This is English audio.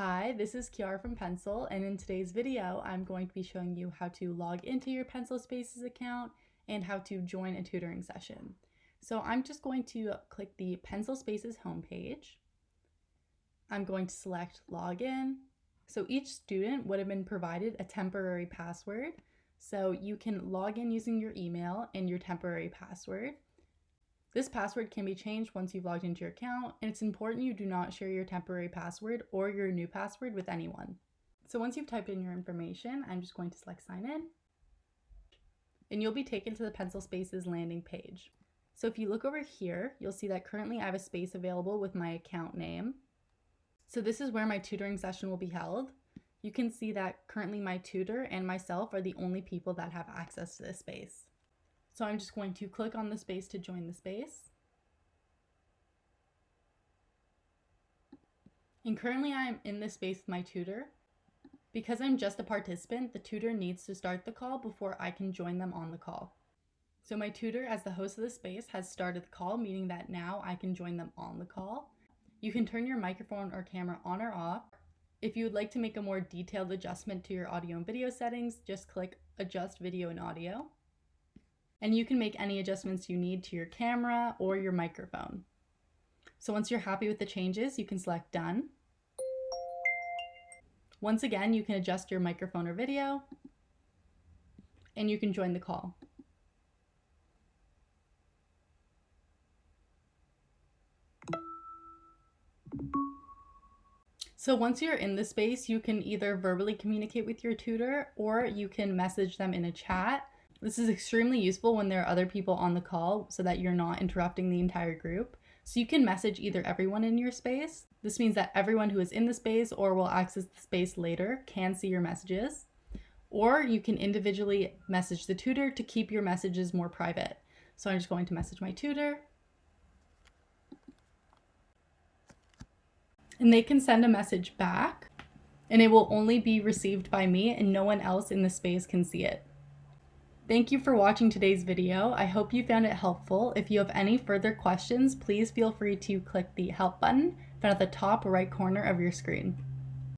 Hi, this is Kiara from Pencil, and in today's video, I'm going to be showing you how to log into your Pencil Spaces account and how to join a tutoring session. So I'm just going to click the Pencil Spaces homepage. I'm going to select Login. So each student would have been provided a temporary password. So you can log in using your email and your temporary password. This password can be changed once you've logged into your account, and it's important you do not share your temporary password or your new password with anyone. So once you've typed in your information, I'm just going to select Sign In, and you'll be taken to the Pencil Spaces landing page. So if you look over here, you'll see that currently I have a space available with my account name. So this is where my tutoring session will be held. You can see that currently my tutor and myself are the only people that have access to this space. So I'm just going to click on the space to join the space. And currently I'm in this space with my tutor. Because I'm just a participant, the tutor needs to start the call before I can join them on the call. So my tutor, as the host of the space, has started the call, meaning that now I can join them on the call. You can turn your microphone or camera on or off. If you would like to make a more detailed adjustment to your audio and video settings, just click Adjust Video and Audio. And you can make any adjustments you need to your camera or your microphone. So once you're happy with the changes, you can select Done. Once again, you can adjust your microphone or video, and you can join the call. So once you're in the space, you can either verbally communicate with your tutor or you can message them in a chat. This is extremely useful when there are other people on the call so that you're not interrupting the entire group. So you can message either everyone in your space. This means that everyone who is in the space or will access the space later can see your messages. Or you can individually message the tutor to keep your messages more private. So I'm just going to message my tutor. And they can send a message back, and it will only be received by me and no one else in the space can see it. Thank you for watching today's video. I hope you found it helpful. If you have any further questions, please feel free to click the help button found at the top right corner of your screen.